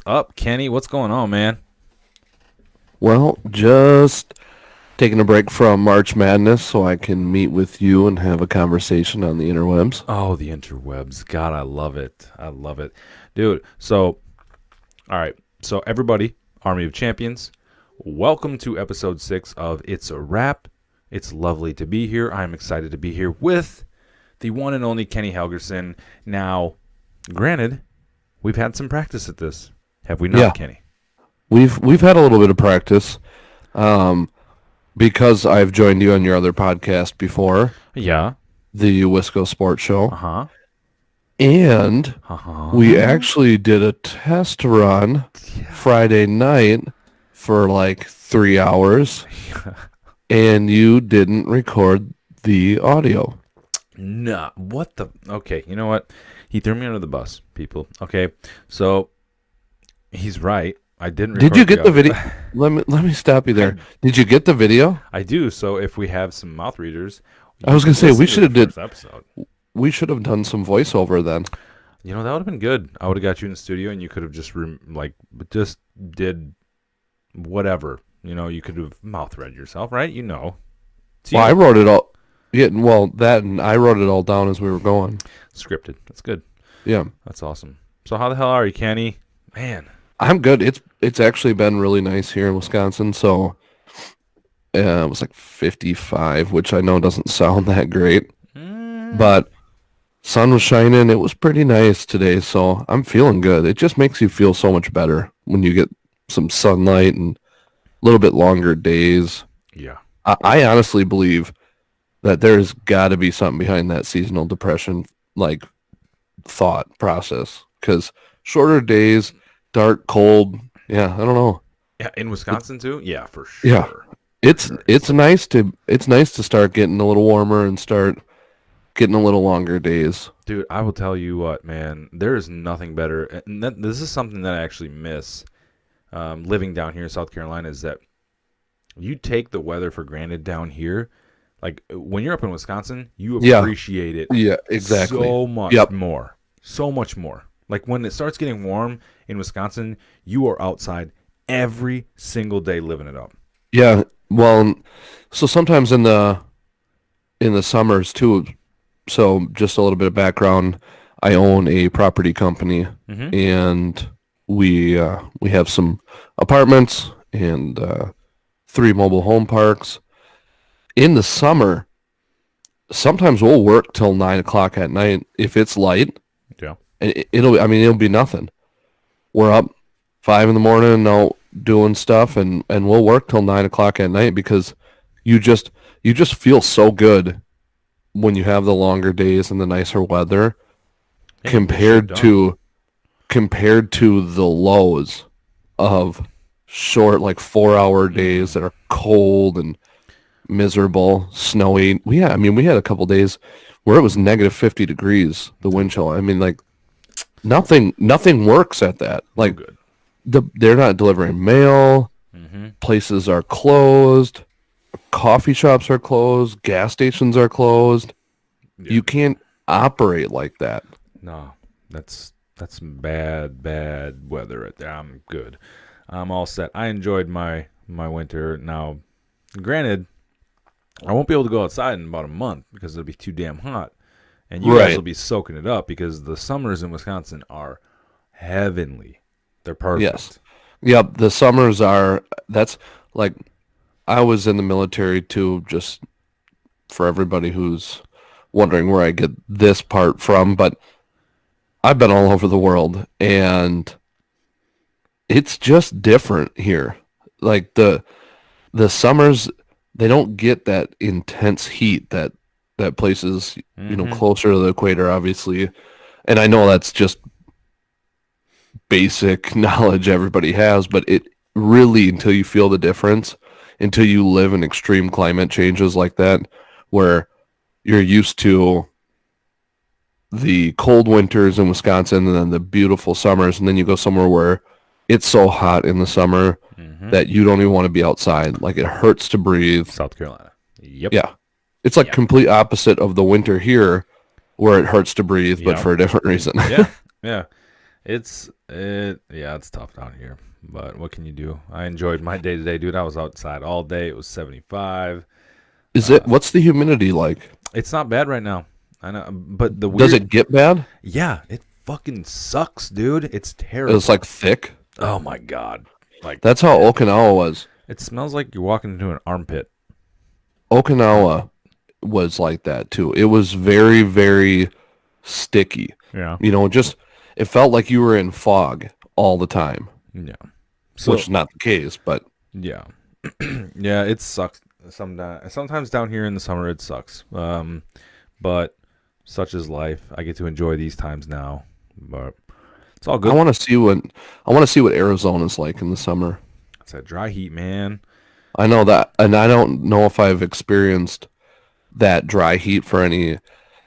What's up, Kenny? What's going on, man? Well, just taking a break from March Madness so I can meet with you and have a conversation on the interwebs. Oh, the interwebs. God, I love it. I love it. Dude, so, all right. So, everybody, Army of Champions, welcome to episode 6 of It's a Wrap. It's lovely to be here. I'm excited to be here with the one and only Kenny Helgerson. Now, granted, we've had some practice at this. Have we not, Yeah, Kenny? we've had a little bit of practice um, because I've joined you on your other podcast before, Yeah. the Wisco Sports Show, Uh-huh. and we Uh-huh. actually did a test run Friday night for like 3 hours, and you didn't record the audio. Nah, what the? Okay, you know what? He threw me under the bus, people. Okay, so he's right. I didn't Did record you get the audio. video? Let me stop you there. Did you get the video? I do. So if we have some mouth readers, I you was gonna can say listen to the did first episode. we should have done some voiceover then. You know that would have been good. I would have got you in the studio, and you could have just just did whatever. You know, you could have mouth read yourself, right? You know, it's Well, I you. wrote it all. Yeah, well, that and I wrote it all down as we were going. Scripted. That's good. Yeah, That's awesome. So how the hell are you, Kenny? Man. I'm good. It's actually been really nice here in Wisconsin. So it was like 55, which I know doesn't sound that great, Mm, but sun was shining. It was pretty nice today, so I'm feeling good. It just makes you feel so much better when you get some sunlight and a little bit longer days. yeah. I honestly believe that there's got to be something behind that seasonal depression like thought process because shorter days, dark, cold. Yeah, I don't know. Yeah, in Wisconsin too. Yeah, for Yeah, sure. For it's sure. it's nice to start getting a little warmer and start getting a little longer days. Dude, I will tell you what, man. There is nothing better, and this is something that I actually miss living down here in South Carolina. Is that you take the weather for granted down here? Like when you're up in Wisconsin, you Yeah, appreciate it yeah, exactly. so much Yep. more, so much more. Like when it starts getting warm in Wisconsin, you are outside every single day living it up. Yeah. Well, so sometimes in the summers too. So just a little bit of background. I own a property company, Mm-hmm. and we have some apartments and three mobile home parks. In the summer, sometimes we'll work till 9 o'clock at night if it's light, Yeah. and it'll be nothing. We're up 5 in the morning out doing stuff, and we'll work till 9 o'clock at night because you just you just feel so good when you have the longer days and the nicer weather Yeah, you get shit compared done. to compared to the lows of short like 4 hour Mm-hmm. days that are cold and miserable, snowy. We had a couple days where it was negative 50 degrees, the wind chill. I mean, like nothing works at that. No Like good. they're not delivering mail, Mm-hmm. places are closed, coffee shops are closed, gas stations are closed. Yeah. You can't operate like that. No, that's bad weather right there. I'm good. I'm all set. I enjoyed my winter. Now, granted, I won't be able to go outside in about a month because it'll be too damn hot, and you guys Right. will be soaking it up because the summers in Wisconsin are heavenly. They're Yes. perfect. Yep, the summers are that's like I was in the military too, just for everybody who's wondering where I get this part from, but I've been all over the world and it's just different here. Like the summers they don't get that intense heat that places, Mm-hmm. closer to the equator obviously. And I know that's just basic knowledge everybody has, but it really, until you feel the difference, until you live in extreme climate changes like that, where you're used to the cold winters in Wisconsin and then the beautiful summers, and then you go somewhere where it's so hot in the summer Mm-hmm. that you don't even want to be outside. Like it hurts to breathe. South Carolina. Yep. Yeah. It's like Yep. complete opposite of the winter here where it hurts to breathe, but Yep. for a different reason. Yeah. Yeah. it's tough down here. But what can you do? I enjoyed my day today, dude. I was outside all day. It was 75. What's the humidity like? It's not bad right now. I know, but the Does weird, it get bad? yeah, it fucking sucks, dude. It's It's terrible. like thick. Oh my god, like That's how Okinawa was. it smells like you're walking into an armpit. Okinawa was like that too. It was very, very sticky. Yeah, Just it felt like you were in fog all the time, yeah. which So is not the case, but yeah, yeah, it sucks. Sometimes down here in the summer it sucks. But such is life. I get to enjoy these times now, but it's all I good. want to see what I want to see what Arizona's like in the summer. It's that dry heat, man. I know that, and I don't know if I've experienced that dry heat for any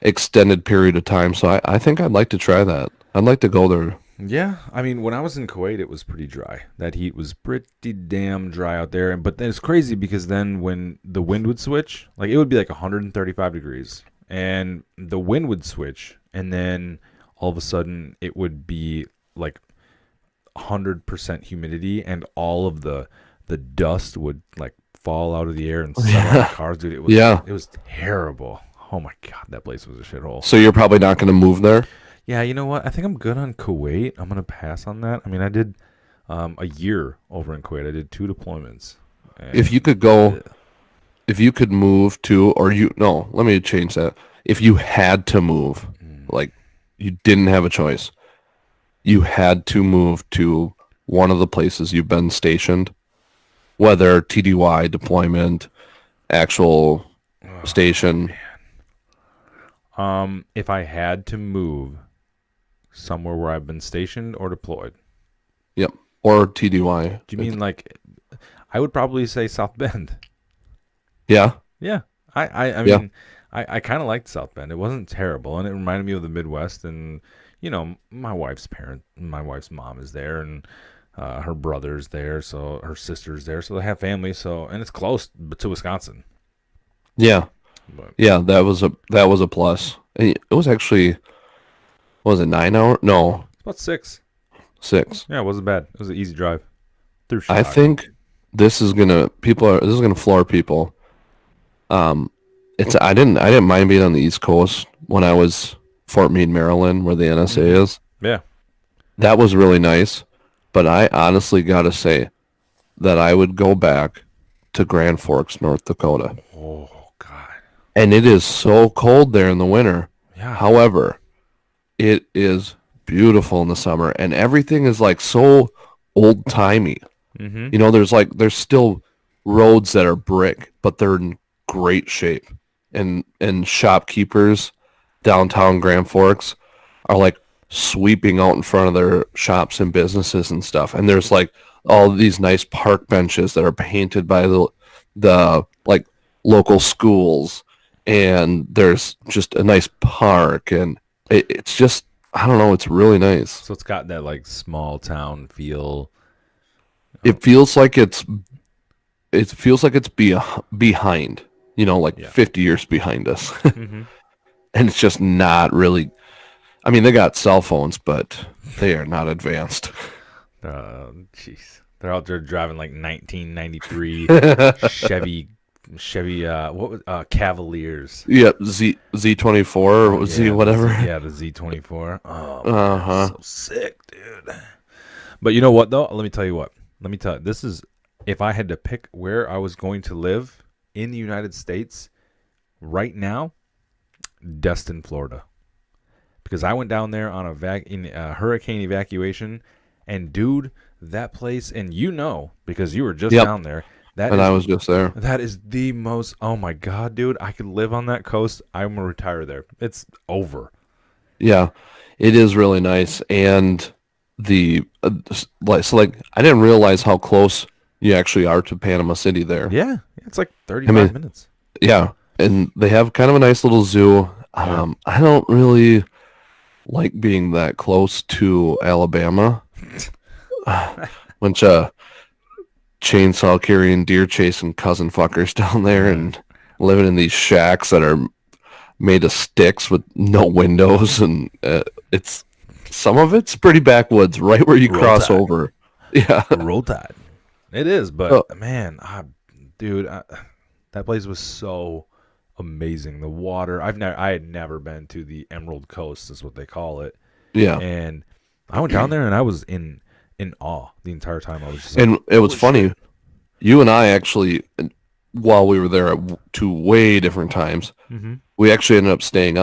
extended period of time, so I think I'd like to try that. I'd like to go there. Yeah, I mean, when I was in Kuwait, it was pretty dry. That heat was pretty damn dry out there. But then it's crazy because then when the wind would switch, like it would be like 135 degrees, and the wind would switch, and then all of a sudden it would be like 100% humidity, and all of the dust would like fall out of the air and settle on the Yeah. cars, dude. Yeah. It was terrible. Oh my god, that place was a shithole. So you're probably not going to move there? Yeah, you know what? I think I'm good on Kuwait. I'm gonna pass on that. I mean, I did a year over in Kuwait. I did 2 deployments. If you And could go, ugh. if you could move to, or no, let me change that. If you had to move, Mm. like you didn't have a choice, you had to move to one of the places you've been stationed, whether TDY, deployment, actual station. If I had to move somewhere where I've been stationed or deployed, Yep. Or TDY. do you mean like I would probably say South Bend? Yeah. Yeah, I Yeah. mean, I kind of liked South Bend. It wasn't terrible, and it reminded me of the Midwest. And my wife's mom is there, and her brother's there, so her sister's there, so they have family. So and it's close to Wisconsin, Yeah. but Yeah. That was a plus. And it was actually, what was it, 9 hour? No, it's about 6. 6. Yeah, it wasn't bad. It was an easy drive through I Chicago. think this is gonna floor people. Um, I didn't mind being on the East Coast when I was Fort Meade, Maryland, where the NSA Hmm. is. Yeah. That was really nice, but I honestly gotta say that I would go back to Grand Forks, North Dakota, Oh God. and it is so cold there in the winter. Yeah. However, it is beautiful in the summer, and everything is like so old timey. Mm-hmm. There's still roads that are brick, but they're in great shape. And shopkeepers downtown Grand Forks are like sweeping out in front of their shops and businesses and stuff. And there's like all these nice park benches that are painted by the like local schools, and there's just a nice park, and it's just, I don't know, it's really nice. So it's got that like small town feel. It feels like it's behind, like Yeah. 50 years behind us. Mm-hmm. And it's just not really, I mean, they got cell phones, but they are not advanced. Jeez. They're out there driving like 1993 Chevy what was Cavaliers. Yep, Z24 or Z Yeah, whatever. yeah, the Z24. Oh, man, Uh-huh. so sick, dude. But you know what though? Let me tell you what. Let me tell you. This is if I had to pick where I was going to live in the United States right now, Destin, Florida. Because I went down there on a hurricane evacuation, and dude, that place, and because you were just Yep. down there, that And I is was just there. that is the most. Oh my god, dude! I could live on that coast. I'm gonna retire there. It's over. Yeah, it is really nice. And I didn't realize how close you actually are to Panama City there. Yeah, it's like I 35 mean, minutes. yeah, and they have kind of a nice little zoo. Yeah. I don't really like being that close to Alabama. Bunch of chainsaw carrying, deer chasing cousin fuckers down there, and living in these shacks that are made of sticks with no windows, and it's Some of it's pretty backwoods, right where you Roll cross Tide. over. Yeah. Roll Tide. It is, So, but man, dude, that place was so amazing. The water. I had never been to the Emerald Coast, is what they call it, yeah. and I went down there and I was in awe the entire time. I was just like, And it was holy funny. shit. You and I actually, while we were there at two way different times, Mm-hmm. we actually ended up staying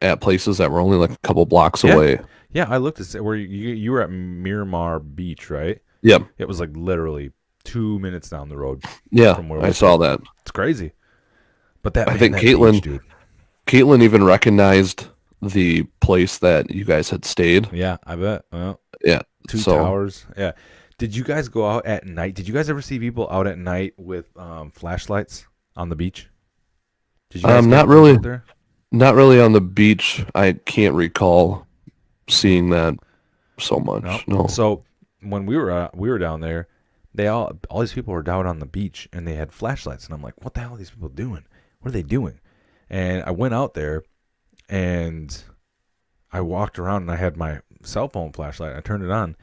at places that were only like a couple blocks Yeah. away. Yeah, I looked at where you were at Miramar Beach, right? Yep. It was like literally 2 minutes down the road Yeah, from where I we saw stayed. that. It's crazy. But I think that beach, dude. Caitlin even recognized the place that you guys had stayed. Yeah, I bet. Well, Yeah. two So towers. Yeah. Did you guys go out at night? Did you guys ever see people out at night with flashlights on the beach? Did you guys not get those really out there? not really on the beach. I can't recall seeing that so No. much. No. So when we were down there, they all these people were down on the beach and they had flashlights, and I'm like, what the hell are these people doing? What are they doing? And I went out there and I walked around and I had my cell phone flashlight. I turned it on,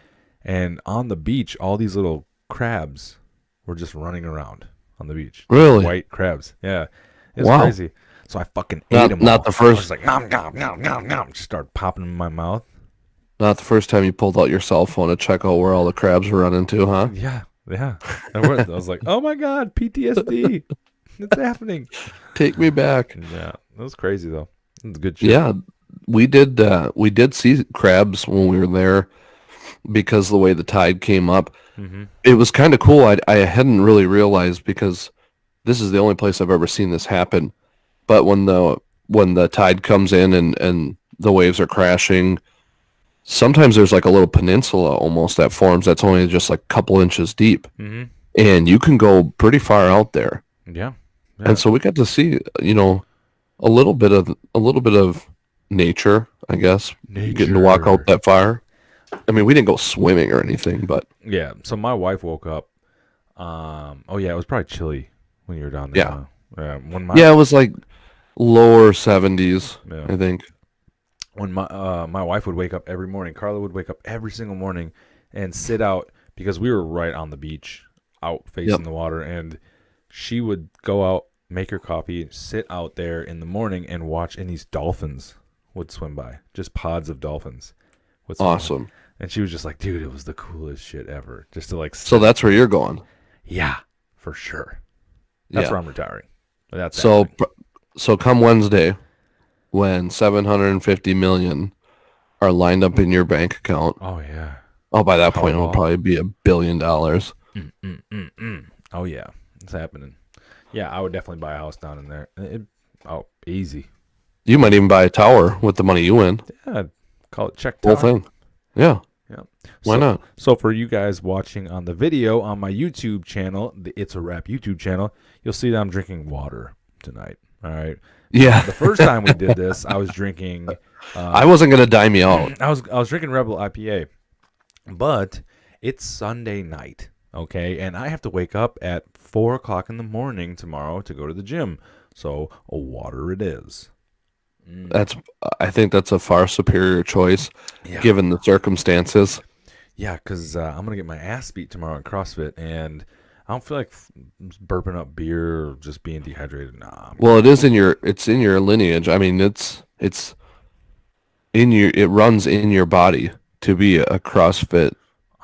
and on the beach, all these little crabs were just running around on the beach. Really? White crabs. Yeah, it was Wow. crazy. So I fucking ate them. Not all. the I first was like, nom nom nom nom nom. Just started popping them in my mouth. not the first time you pulled out your cell phone to check out where all the crabs were running to, huh? Yeah, yeah. I was like, oh my god, PTSD. It's happening. Take me back. Yeah, that was crazy though. It was good shit. Yeah, we did see crabs when we were there because the way the tide came up. Mm-hmm. It was kind of cool. I hadn't really realized because this is the only place I've ever seen this happen. But when the tide comes in and the waves are crashing, sometimes there's like a little peninsula almost that forms that's only just like a couple inches deep, Mm-hmm. and you can go pretty far out there. Yeah. Yeah. And so we got to see, a little bit of nature, I guess. Getting to walk out that far. I mean, we didn't go swimming or anything, but Yeah. So my wife woke up. Oh yeah, it was probably chilly when you were down there. Yeah. Huh? Yeah. yeah, it was like lower 70s, Yeah. I think. When my wife would wake up every morning, Carla would wake up every single morning and sit out because we were right on the beach, out facing Yep. the water, and she would go out, make her coffee, sit out there in the morning and watch, and these dolphins would swim by, just pods of dolphins would swim by. Awesome. And she was just like, dude, it was the coolest shit ever, just to like So that's where you're going. yeah, for sure. That's Yeah. where I'm retiring. That's So happening. so come Wednesday, when 750 million are lined up in your bank account. Oh yeah. Oh, by that point, it'll Powerball. probably be $1 billion. Oh yeah, it's happening. Yeah, I would definitely buy a house down in there. Oh, easy. You might even buy a tower with the money you win. Yeah, call it check Whole tower. thing. Yeah. Yeah. Why not? So for you guys watching on the video on my YouTube channel, the It's a Wrap YouTube channel, you'll see that I'm drinking water tonight. All right. Yeah. The first time we did this, I was drinking. I wasn't gonna dime you out. I was drinking Rebel IPA, but it's Sunday night, okay, and I have to wake up at 4 o'clock in the morning tomorrow to go to the gym. So water it is. I think that's a far superior choice Yeah. given the circumstances. Yeah, because I'm gonna get my ass beat tomorrow at CrossFit, and I don't feel like burping up beer or just being dehydrated. Nah. Well, it's in your lineage. I mean, it runs in your body to be a CrossFit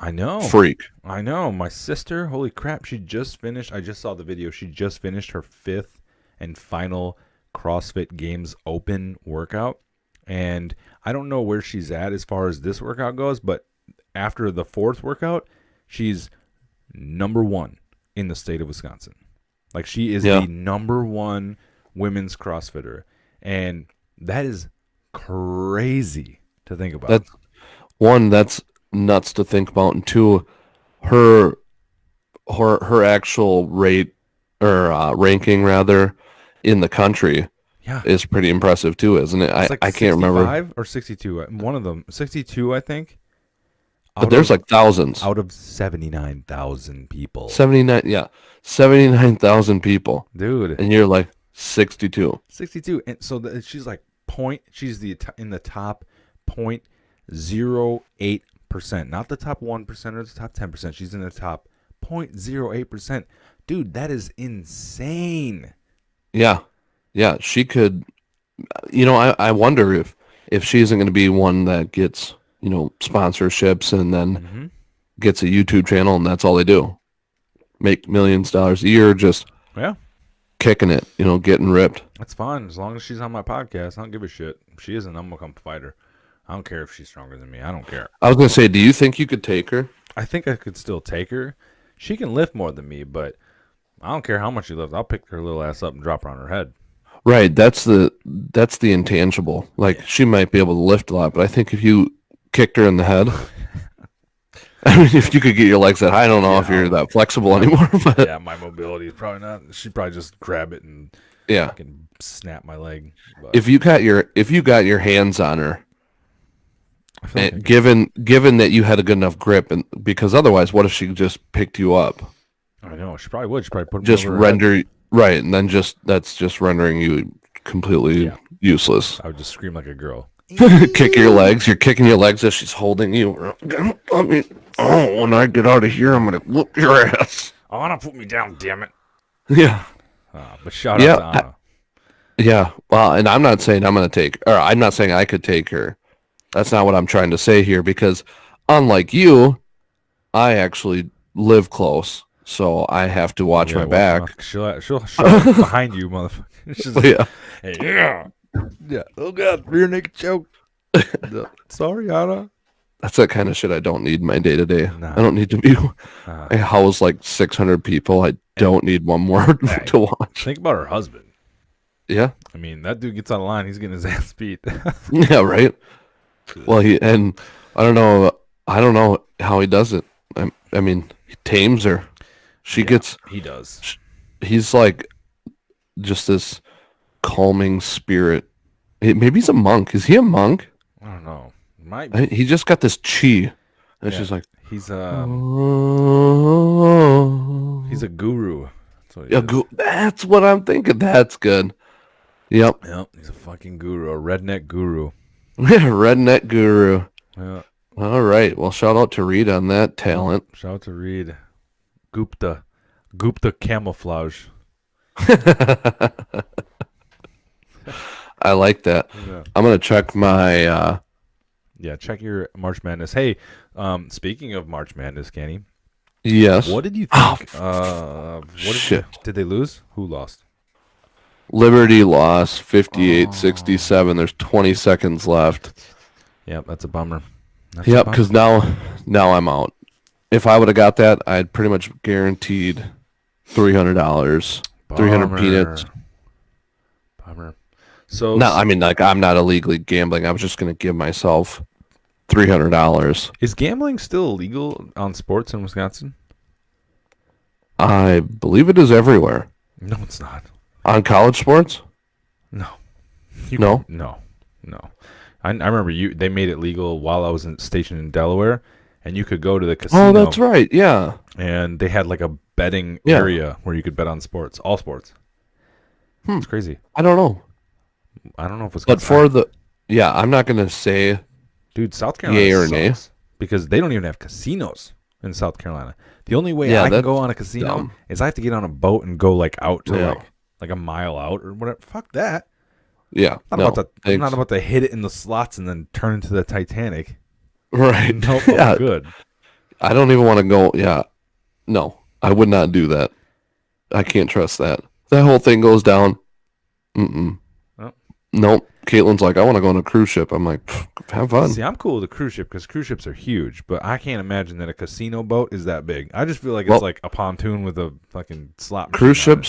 I know. freak. I know. My sister, holy crap, she just finished. I just saw the video. She just finished her 5th and final CrossFit Games Open workout. And I don't know where she's at as far as this workout goes, but after the 4th workout, she's number 1 in the state of Wisconsin. Like, she is Yeah. the number 1 women's CrossFitter. And that is crazy to think about. That's nuts to think about, and two, her actual rate or ranking rather in the country Yeah. is pretty impressive too, isn't it? It's like I can't remember, 65 or 62. One of them, 62, I think. but there's like thousands. Out of 79,000 people. 79, yeah, 79,000 people, Dude, and you're like 62. 62. And so she's like she's in the top 0.08%. Not the top 1% or the top 10%. She's in the top 0.08%. Dude, that is insane. Yeah. Yeah. She could, I wonder if she isn't going to be one that gets, sponsorships and then gets a YouTube channel and that's all they do. Make millions of dollars a year just Yeah. kicking it, getting ripped. That's fine. As long as she's on my podcast, I don't give a shit. If she isn't, I'm going to come fight her. I don't care if she's stronger than me. I don't care. I was going to say, do you think you could take her? I think I could still take her. She can lift more than me, but I don't care how much she lifts. I'll pick her little ass up and drop her on her head. Right. That's the intangible. Like, she might be able to lift a lot, but I think if you kicked her in the head, I mean, if you could get your legs that high, I don't know if you're that flexible anymore. But yeah, my mobility is probably not. She'd probably just grab it and fucking snap my leg. But if you got your hands on her, and given that you had a good enough grip, and because otherwise, what if she just picked you up? I know she probably would. She probably put me Just over her render head. right, and then that's just rendering you completely useless. I would just scream like a girl. Kick your legs. You're kicking your legs as she's holding you. When I get out of here, I'm gonna whoop your ass. I want to put me down, damn it. Yeah. But shout out to Anna. Yeah. Well, and I'm not saying I'm not saying I could take her. That's not what I'm trying to say here, because unlike you, I actually live close, so I have to watch my back. She'll behind you, motherfucker. She's like, Yeah. hey, yeah. Oh god, rear naked choke. Sorry, Anna. That's that kind of shit I don't need in my day to day. Nah. I don't need to be. I house like 600 people. I don't need one more to watch. Think about her husband. Yeah. I mean, that dude gets on the line, he's getting his ass beat. Yeah. Right. Well, I don't know how he does it. I mean, he tames her. He does. He's like just this calming spirit. Maybe he's a monk. Is he a monk? I don't know. Might be. He just got this chi. And she's like, he's a guru. That's what I'm thinking. That's good. Yep. Yep. He's a fucking guru, a redneck guru. Redneck guru. Yeah. All right. Well, shout out to Reed on that talent. Shout out to Reed. Gupta camouflage. I like that. Yeah. I'm gonna check my. Check your March Madness. Hey, speaking of March Madness, Kenny. Yes. What did you think? Shit. Did they lose? Who lost? Liberty lost 58-67. There's 20 seconds left. Yep, that's a bummer. Yep, because now I'm out. If I would have got that, I'd pretty much guaranteed $300, 300 peanuts. Bummer. So no, I mean, like, I'm not illegally gambling. I was just gonna give myself $300. Is gambling still illegal on sports in Wisconsin? I believe it is everywhere. No, it's not. On college sports? No. No? No. I remember they made it legal while I was stationed in Delaware, and you could go to the casino. Oh, that's right. Yeah. And they had like a betting area where you could bet on sports, all sports. It's crazy. I don't know. I don't know if it's. But I'm not gonna say. Dude, South Carolina yay or sucks nay. because they don't even have casinos in South Carolina. The only way I can go on a casino is I have to get on a boat and go like out to like a mile out or whatever. Fuck that. Yeah. I'm not about to hit it in the slots and then turn into the Titanic. Right. No, good. I don't even want to go. Yeah. No, I would not do that. I can't trust that. That whole thing goes down. Mm-mm. Oh. Nope. Caitlin's like, I want to go on a cruise ship. I'm like, have fun. See, I'm cool with a cruise ship because cruise ships are huge, but I can't imagine that a casino boat is that big. I just feel like it's like a pontoon with a fucking slot machine.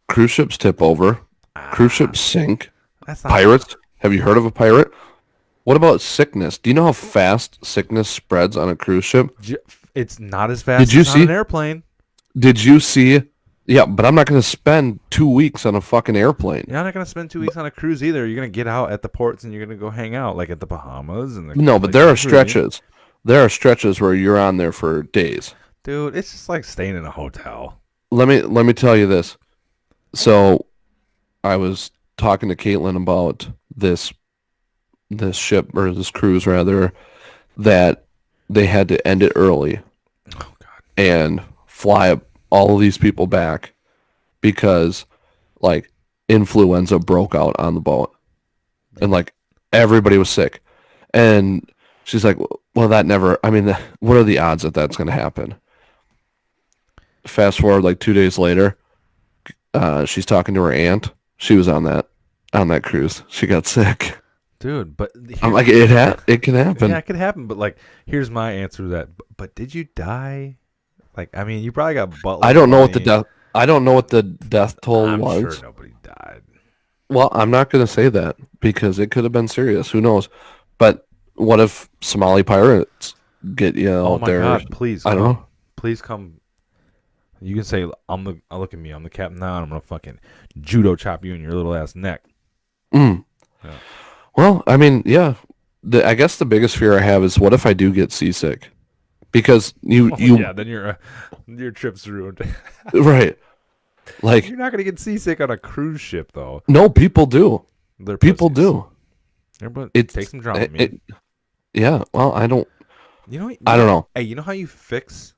Cruise ships tip over. Cruise ships sink. That's not Pirates. Have you heard of a pirate? What about sickness? Do you know how fast sickness spreads on a cruise ship? It's not as fast as on an airplane. Did you see? Yeah, but I'm not going to spend 2 weeks on a fucking airplane. You're not going to spend 2 weeks on a cruise either. You're going to get out at the ports and you're going to go hang out, like at the Bahamas. But there are stretches. There are stretches where you're on there for days. Dude, it's just like staying in a hotel. Let me tell you this. So I was talking to Caitlin about this this ship or this cruise rather that they had to end it early Oh God. and fly all of these people back because like influenza broke out on the boat and like everybody was sick. And she's like, well, that never, I mean, what are the odds that that's going to happen? Fast forward like 2 days later, she's talking to her aunt. She was on that cruise. She got sick. Dude, but I'm here's like, it can happen. yeah, it could happen. But like, here's my answer to that. But did you die? Like, I mean, you probably got buttloads I of don't know what the money. death. I don't know what the death toll I'm sure was. nobody died. Well, I'm not going to say that because it could have been serious. Who knows? But what if Somali pirates get you Oh out my there? God! Please I don't come. know. Please come. You can say look at me. I'm the captain now, and I'm gonna fucking judo chop you in your little ass neck. Mm. Yeah. Well, I mean, yeah. I guess the biggest fear I have is what if I do get seasick? Because Oh you yeah, then your trip's ruined. right. Like You're not gonna get seasick on a cruise ship though. no, people do. They're People pussies. do. Everybody It's take some Dramamine. yeah. Well, I don't. You know, I don't know. Hey, you know how you fix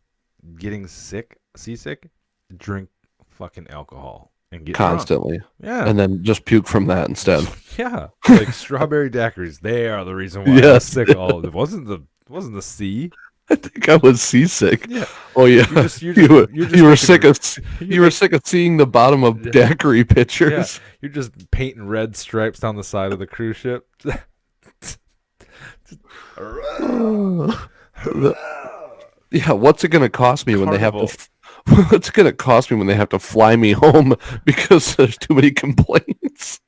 getting seasick? Drink fucking alcohol and get drunk. Constantly, Yeah, and then just puke from that instead. yeah. Like strawberry daiquiris, they are the reason why I was Yes. sick. All it wasn't the sea. I think I was seasick. Yeah, Oh yeah, you're just you were making- sick of you're you were make- sick of seeing the bottom of Yeah. daiquiri yeah, pictures. you're just painting red stripes down the side of the cruise ship. Yeah, what's it gonna cost me when they have Carnival. to? What's it gonna cost me when they have to fly me home because there's too many complaints?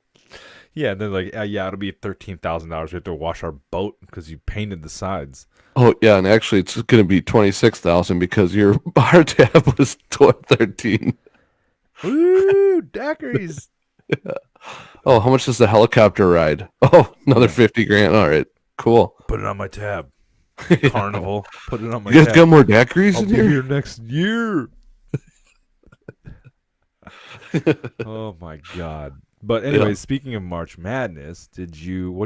Yeah, and then like, yeah, it'll be $13,000. We have to wash our boat because you painted the sides. Oh yeah, and actually it's gonna be 26,000 because your bar tab was 13. Woo, daiquiris. Oh, how much is the helicopter ride? Oh, another 50 grand. All right, cool. Put it on my tab. Carnival. Put it on my You guys tab. got more daiquiris I'll in be here? here next year. Oh my god. But anyway, Yeah. speaking of March Madness, what did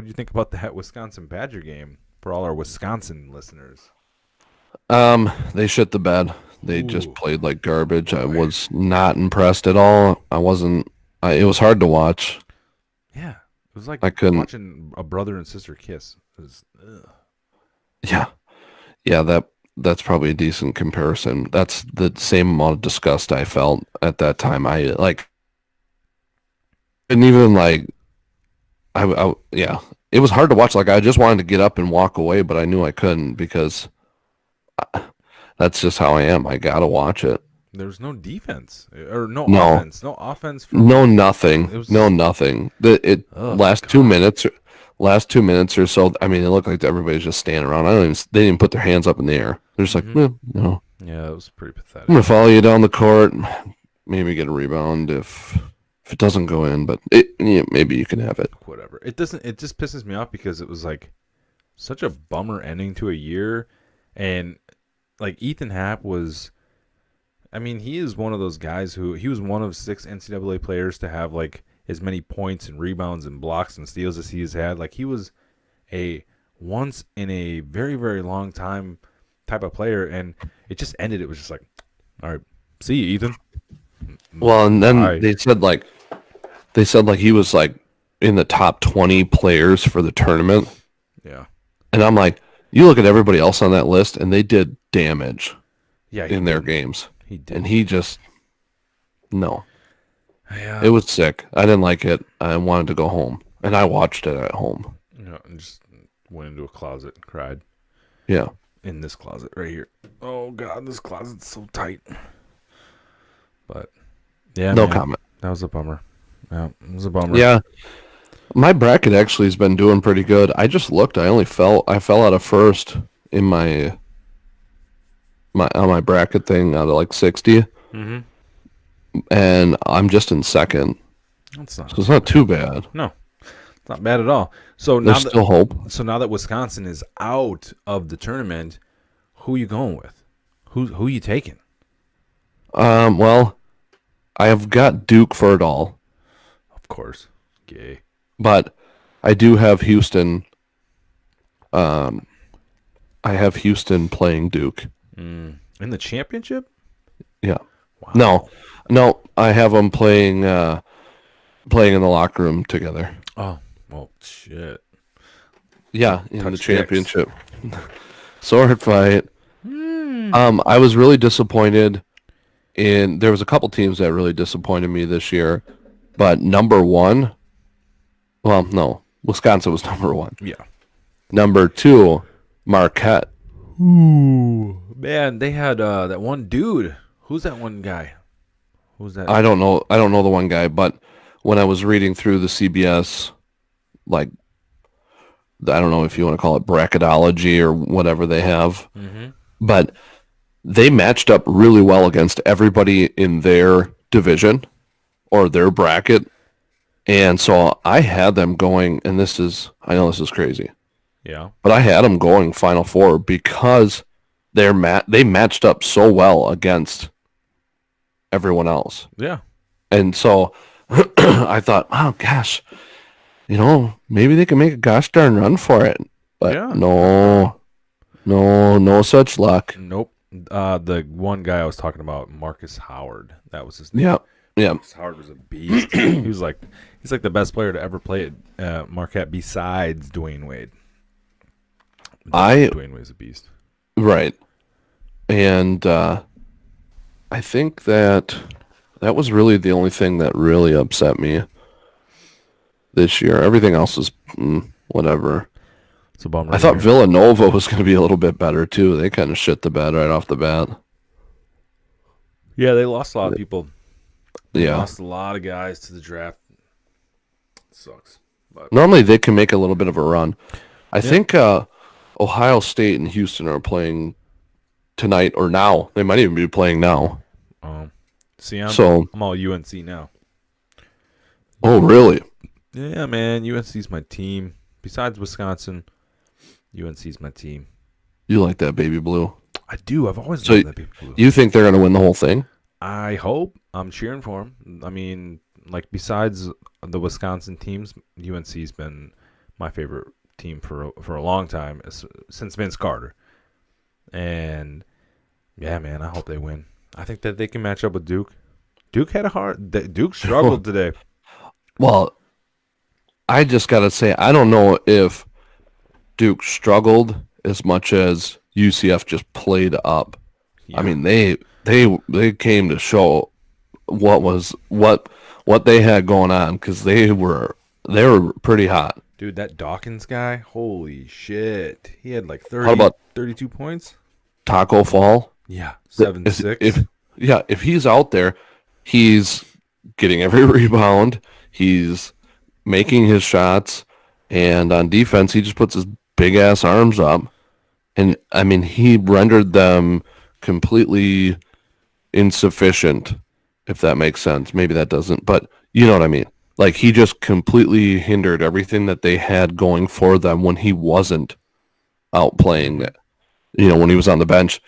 you think about that Wisconsin Badger game for all our Wisconsin listeners? They shit the bed. They Ooh. just played like garbage. I was not impressed at all. I wasn't. It was hard to watch. Yeah. It was like I couldn't. watching a brother and sister kiss. It was, ugh. Yeah, yeah. That's probably a decent comparison. That's the same amount of disgust I felt at that time. I like, and even like, yeah. It was hard to watch. Like I just wanted to get up and walk away, but I knew I couldn't because that's just how I am. I gotta watch it. There was no defense or no No. offense. No offense. No, nothing. It was- No, nothing. Oh, Last God. 2 minutes, last 2 minutes or so. I mean, it looked like everybody's just standing around. They didn't even put their hands up in the air. They're just like, no, Yeah, it was pretty pathetic. I'm gonna follow you down the court. Maybe get a rebound if it doesn't go in, but maybe you can have it. Whatever. It doesn't. It just pisses me off because it was like such a bummer ending to a year, and like Ethan Happ was. I mean, he is one of those guys he was one of 6 NCAA players to have like as many points and rebounds and blocks and steals as he has had. Like he was a once in a very, very long time type of player, and it just ended. It was just like, all right, see you, Ethan. Well, and then Bye. they said like he was like in the top 20 players for the tournament, Yeah, and I'm like, you look at everybody else on that list, and they did damage yeah, in their games. he did. And he just no. Yeah, It was sick. I didn't like it. I wanted to go home, and I watched it at home. and just went into a closet and cried. Yeah, In this closet right here. Oh god, this closet's so tight. But yeah, no man, comment. that was a bummer. Yeah, it was a bummer. Yeah, my bracket actually has been doing pretty good. I just looked. I fell out of first in my on my bracket thing out of like 60, Mm-hmm. and I'm just in second. That's not. So it's not too bad. No, it's not bad at all. So now There's still hope. so now that Wisconsin is out of the tournament, who you going with? Who you taking? Well, I have got Duke for it all, Of course, gay. but I do have Houston Um, I have Houston playing Duke. In the championship? Yeah. Wow. No, I have them playing in the locker room together. Oh, well, shit. Yeah, in the Touch dicks. championship. Sword fight. Hmm. I was really disappointed there was a couple teams that really disappointed me this year, but number one, well, no, Wisconsin was number one. Yeah. Number two, Marquette. Ooh, man, they had that one dude. Who's that one guy? Who's that? I don't know the one guy, but when I was reading through the CBS, like, I don't know if you want to call it bracketology or whatever they have, but they matched up really well against everybody in their division or their bracket. And so I had them going, and I know this is crazy, Yeah. but I had them going Final Four because they matched up so well against everyone else. Yeah. And so I thought, oh gosh, maybe they can make a gosh darn run for it. But Yeah. no such luck. Nope. The one guy I was talking about, Marcus Howard. That was his name. Yeah. Marcus Howard was a beast. he's like the best player to ever play at Marquette besides Dwayne Wade. Dwayne Wade's a beast. Right. And I think that was really the only thing that really upset me this year. Everything else is whatever. It's a bummer. I thought Villanova was going to be a little bit better too. They kind of shit the bed right off the bat. Yeah, they lost a lot of people. Yeah. Lost a lot of guys to the draft. It sucks. But Normally they can make a little bit of a run. I think Ohio State and Houston are playing tonight or now. They might even be playing now. see, I'm all UNC now. Oh, really? Yeah, man. UNC's my team. Besides Wisconsin, UNC's my team. You like that baby blue? I do. I've always loved that baby blue. You think they're going to win the whole thing? I hope. I'm cheering for them. I mean, like, besides the Wisconsin teams, UNC's been my favorite team for a long time, since Vince Carter. And, yeah, man, I hope they win. I think that they can match up with Duke. Duke struggled today. Well, I just got to say, I don't know if Duke struggled as much as UCF just played up. Yeah. I mean, they came to show what they had going on, because they were pretty hot. Dude, that Dawkins guy, holy shit. He had like 32 points. Taco Fall? Yeah, 7-6. If he's out there, he's getting every rebound. He's making his shots, and on defense, he just puts his big ass arms up. And I mean, he rendered them completely insufficient, if that makes sense. Maybe that doesn't, but you know what I mean. Like, he just completely hindered everything that they had going for them when he wasn't out playing. When he was on the bench,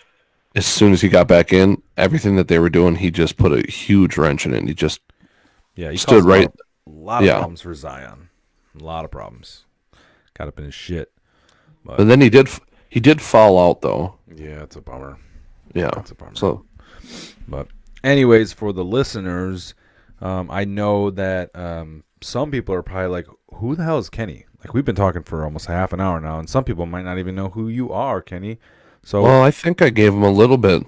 as soon as he got back in, everything that they were doing, he just put a huge wrench in it. He just stood right. A lot of problems for Zion. A lot of problems. Got up in his shit. But then he did fall out, though. Yeah, it's a bummer. Yeah, it's a bummer. So, but anyways, for the listeners, I know that some people are probably like, "Who the hell is Kenny?" Like, we've been talking for almost half an hour now, and some people might not even know who you are, Kenny. So, well, I think I gave him a little bit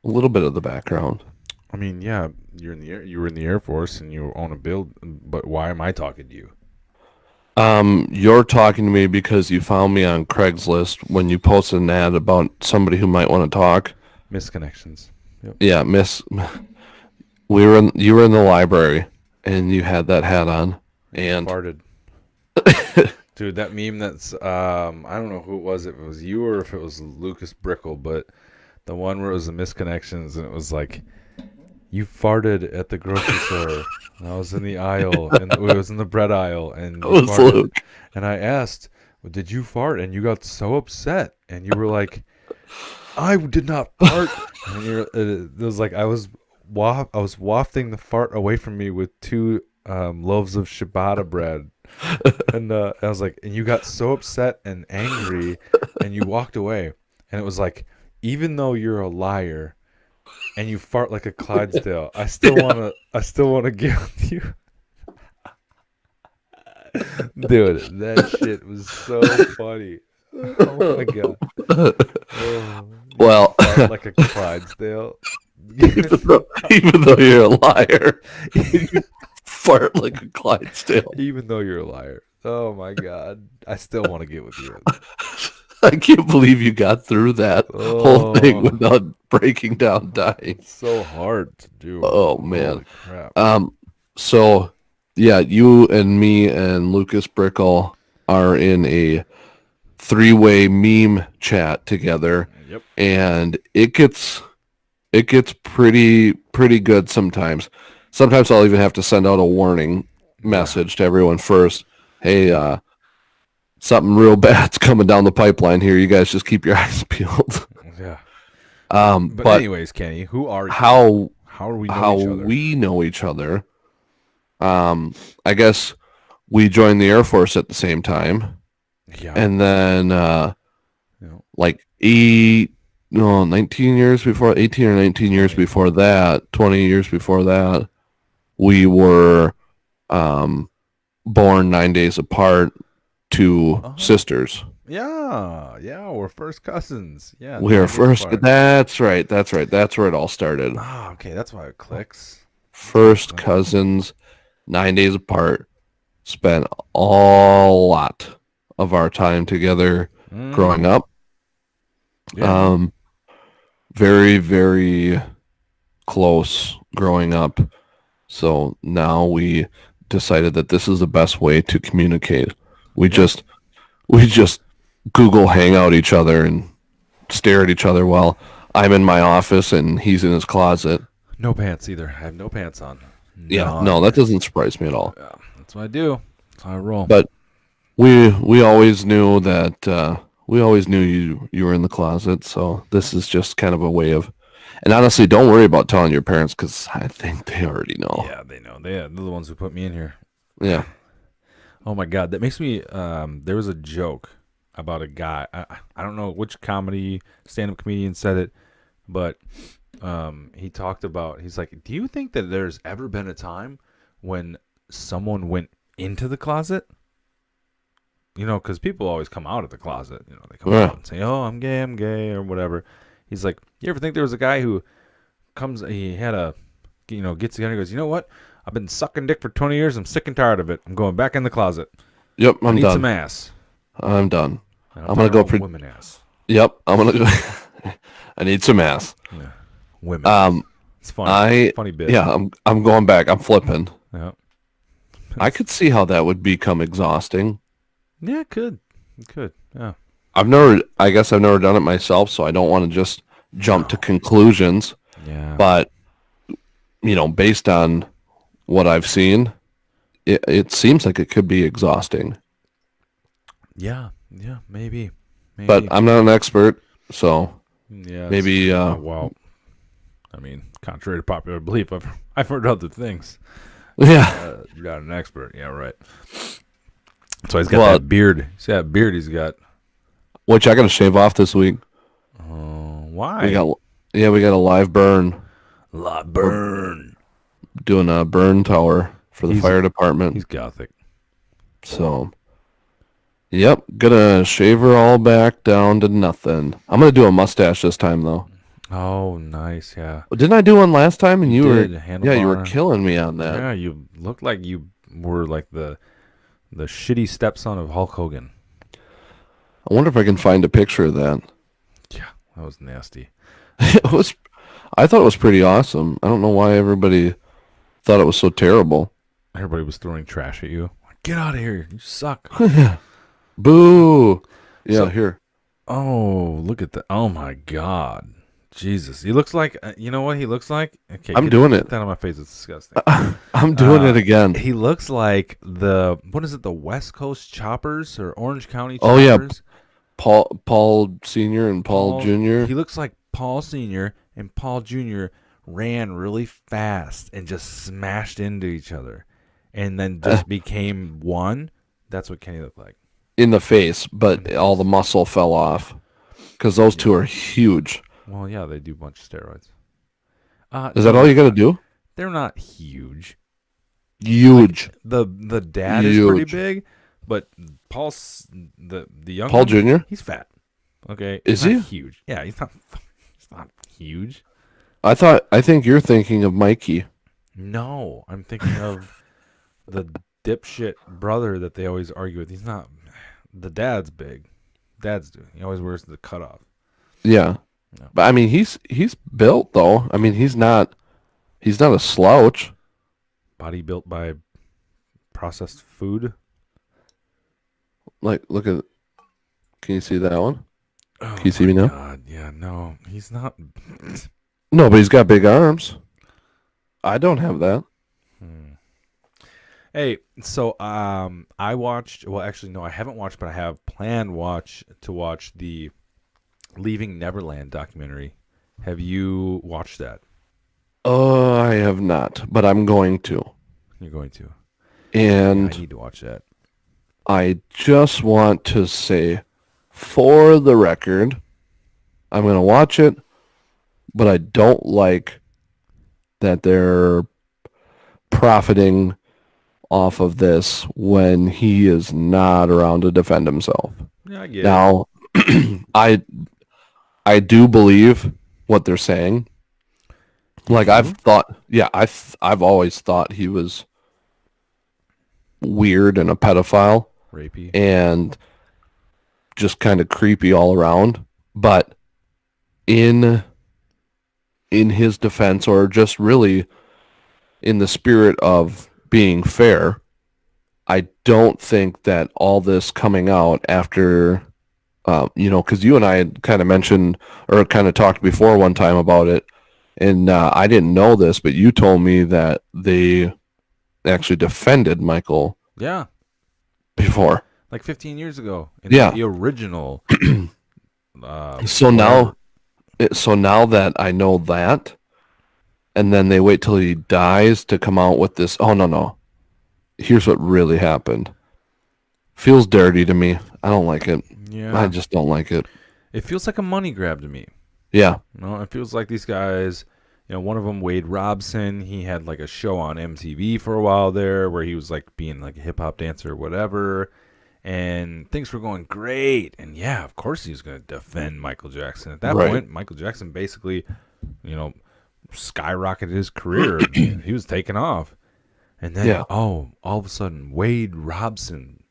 of the background. I mean, yeah, you were in the Air Force and you own a build, but why am I talking to you? You're talking to me because you found me on Craigslist when you posted an ad about somebody who might want to talk. Misconnections. Yep. Yeah, you were in the library and you had that hat on and farted. Dude, that meme that's I don't know who it was, if it was you or if it was Lucas Brickle, but the one where it was the misconnections and it was like, you farted at the grocery store. And I was in the aisle, and it was in the bread aisle, and you farted. Luke. And I asked, well, "Did you fart?" And you got so upset, and you were like, "I did not fart." And it was like I was wafting the fart away from me with two loaves of ciabatta bread. And I was like, and you got so upset and angry, and you walked away. And it was like, even though you're a liar, and you fart like a Clydesdale, I still wanna get with you, dude. That shit was so funny. Oh my god. Oh, you Well, fart like a Clydesdale. even though you're a liar, you fart like a Clydesdale. Even though you're a liar. Oh my god. I still want to get with you. I can't believe you got through that whole thing Oh, without breaking down dying. it's so hard to do. Oh man. Holy crap. So yeah, you and me and Lucas Brickle are in a three-way meme chat together, Yep. and it gets pretty good sometimes. Sometimes I'll even have to send out a warning message to everyone first. Hey, something real bad's coming down the pipeline here. You guys just keep your eyes peeled. Yeah. But But anyways, Kenny, who are you? how How do we know how each other? we know each other? I guess we joined the Air Force at the same time, Yeah. and then You know, like 19 years before, 18 or 19 years before that, 20 years before that, we were born 9 days apart to sisters. yeah, we're first cousins. Yeah. We are 9 days first. apart. That's right. That's right. That's where it all started. Oh, okay, that's why it clicks. First cousins, 9 days apart. Spent a lot of our time together growing up. Yeah. Very, very close growing up. So now we decided that this is the best way to communicate. We just Google Hangout each other and stare at each other while I'm in my office and he's in his closet. No pants either. I have no pants on. Yeah, no, that doesn't surprise me at all. Yeah, that's what I do. That's how I roll. But we always knew that we always knew you were in the closet. So this is just kind of a way of. And honestly, don't worry about telling your parents because I think they already know. Yeah, they know. They're the ones who put me in here. Yeah. Oh my god, that makes me. There was a joke about a guy. I don't know which comedy stand-up comedian said it, but he talked about. He's like, do you think that there's ever been a time when someone went into the closet? You know, because people always come out of the closet. You know, they come out and say, "Oh, I'm gay," or whatever. He's like, you ever think there was a guy who he had a, gets together and goes, you know what? I've been sucking dick for 20 years. I'm sick and tired of it. I'm going back in the closet. Yep, I need done. some ass. I'm done. I'm gonna go women ass. Yep, I'm gonna go. I need some ass. Yeah. Women. It's funny. Funny bit. Yeah, I'm going back. I'm flipping. Yeah. I could see how that would become exhausting. Yeah, it could. It could. Yeah. I guess I've never done it myself, so I don't want to just jump to conclusions. Yeah. But based on what I've seen, it seems like it could be exhausting. Yeah. Yeah. Maybe. But I'm not an expert, so yeah. maybe. Well, I mean, contrary to popular belief, I've heard other things. Yeah. You're not an expert. Yeah. Right. So he's got that beard. See that beard he's got. Which I got to shave off this week. Why? We got a live burn. Live burn. We're doing a burn tower for the fire department. He's gothic. So, yep, gonna shave her all back down to nothing. I'm gonna do a mustache this time though. Oh, nice. Yeah. Didn't I do one last time? And you were handlebar. killing me on that. Yeah, you looked like you were like the shitty stepson of Hulk Hogan. I wonder if I can find a picture of that. Yeah, that was nasty. I thought it was pretty awesome. I don't know why everybody thought it was so terrible. Everybody was throwing trash at you. Get out of here! You suck. Boo! Yeah, here. Oh, look at that! Oh my God, Jesus! He looks like. You know what he looks like? Okay, I'm doing it. Get that on my face. It's disgusting. I'm doing it again. He looks like what is it? The West Coast Choppers or Orange County Choppers? Oh yeah, Paul Senior and Paul Junior. He looks like Paul Senior and Paul Junior ran really fast and just smashed into each other. and then just became one. That's what Kenny looked like. in the face, but all the muscle fell off because those two are huge. Well, yeah, they do a bunch of steroids. Is No, that all you got to do? they're not huge. Huge, The dad is pretty huge. big, but Paul's the young Paul one, Jr. he's fat. Okay, Is he's not he? huge. Yeah, he's not. He's not huge. I think you're thinking of Mikey. No, I'm thinking of the dipshit brother that they always argue with. He's not. The dad's big. He always wears the cutoff. Yeah, No. but I mean he's built though. I mean he's not a slouch. Body built by processed food. Like look at. Can you see that one? Oh Can you see my me now? God! Yeah, no, he's not. No, but he's got big arms. I don't have that. Hey, so I watched. Well, actually, no, I haven't watched, but I have planned to watch the Leaving Neverland documentary. Have you watched that? I have not, but I'm going to. You're going to. And I need to watch that. I just want to say, for the record, I'm going to watch it, but I don't like that they're profiting off of this when he is not around to defend himself. Yeah, I get it. Now, I do believe what they're saying. Like I've thought, yeah, I've always thought he was weird and a pedophile Rapey. and just kind of creepy all around. But in his defense, or just really in the spirit of being fair, I don't think that all this coming out after, because you and I had kind of mentioned or kind of talked before one time about it, and I didn't know this, but you told me that they actually defended Michael Yeah, before. like 15 years ago. In Yeah. the original. So now that I know that, and then they wait till he dies to come out with this. Oh no. Here's what really happened. Feels dirty to me. I don't like it. Yeah, I just don't like it. it feels like a money grab to me. Yeah. It feels like these guys, one of them, Wade Robson, he had like a show on MTV for a while there where he was like being like a hip hop dancer or whatever, and things were going great. And yeah, of course he was going to defend Michael Jackson. At that Right. point, Michael Jackson basically, skyrocketed his career. He was taking off. And then, all of a sudden, Wade Robson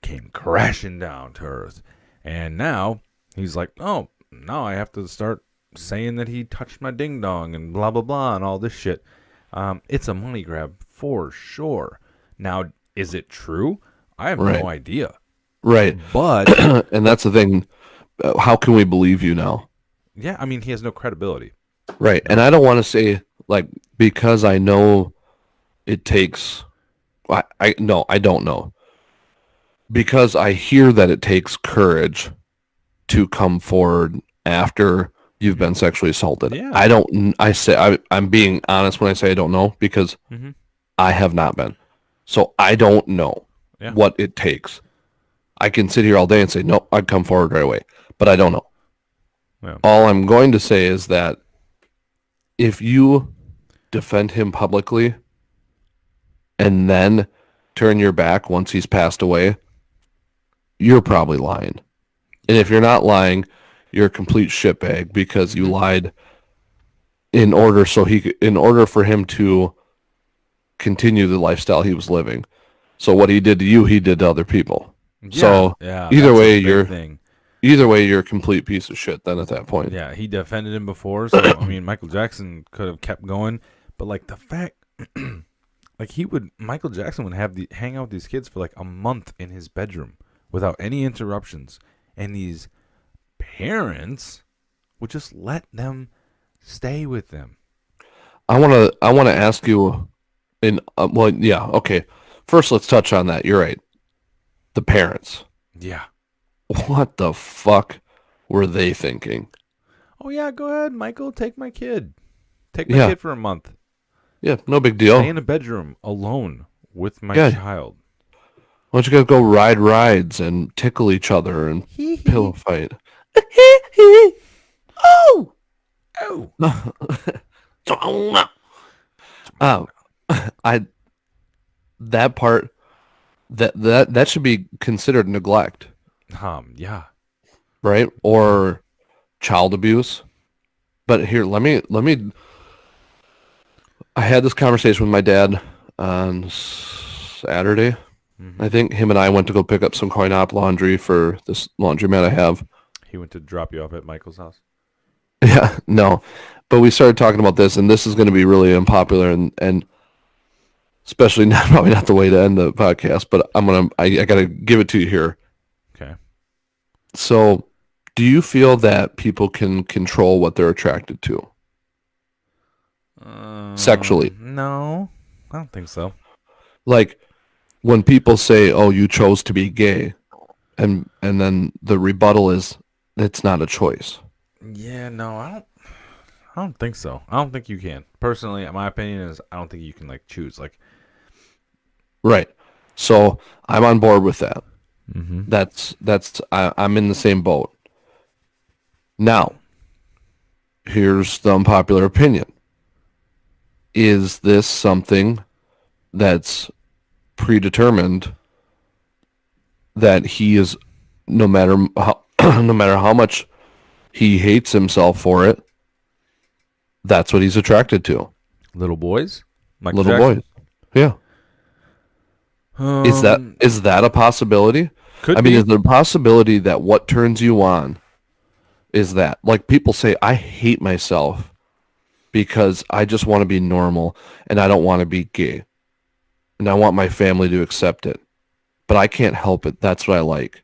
came crashing down to earth. And now he's like, oh, now I have to start saying that he touched my ding dong and blah blah blah and all this shit. It's a money grab for sure. Now, is it true? I have no idea. Right. But And that's the thing. How can we believe you now? yeah, I mean, he has no credibility. Right. And I don't want to say like because I know it takes. No, I don't know. Because I hear that it takes courage to come forward after you've been sexually assaulted. Yeah. I don't. I say I'm being honest when I say I don't know because I have not been. So I don't know what it takes. I can sit here all day and say no, I'd come forward right away, but I don't know. Yeah. All I'm going to say is that if you defend him publicly and then turn your back once he's passed away, you're probably lying. And if you're not lying, you're a complete shitbag because you lied in order for him to continue the lifestyle he was living. So what he did to you, he did to other people. So either way, you're a complete piece of shit then at that point. Yeah, he defended him before, so I mean, Michael Jackson could have kept going, but like the fact, like Michael Jackson would hang out with these kids for like a month in his bedroom without any interruptions, and these parents would just let them stay with them. I want to ask you, okay. First, let's touch on that. You're right. The parents. Yeah. What the fuck were they thinking? Oh yeah, go ahead, Michael. Take my kid. Take my kid for a month. Yeah, no big deal. Stay in a bedroom alone with my Yeah. child. Why don't you guys go ride rides and tickle each other and pillow fight? Oh! Oh. Oh, I that part that should be considered neglect, Yeah. right? Or child abuse. But here, let me. I had this conversation with my dad on Saturday. I think him and I went to go pick up some coin op laundry for this laundromat I have. He went to drop you off at Michael's house. Yeah, no, but we started talking about this, and this is going to be really unpopular, and especially not probably not the way to end the podcast. But I gotta give it to you here. Okay. So, do you feel that people can control what they're attracted to sexually? No, I don't think so. Like when people say, "Oh, you chose to be gay," and then the rebuttal is, "It's not a choice." Yeah, no, I don't think so. I don't think you can. Personally, my opinion is I don't think you can like choose. Like, Right. So I'm on board with that. mm-hmm. I'm in the same boat. Now, here's the unpopular opinion. Is this something that's predetermined that he is no matter how no matter how much he hates himself for it, that's what he's attracted to. Little boys, Michael Little Jackson? boys. Yeah. Is that a possibility? Could I mean, be. is there a possibility that what turns you on is that? Like people say, I hate myself because I just want to be normal and I don't want to be gay. And I want my family to accept it. But I can't help it. That's what I like.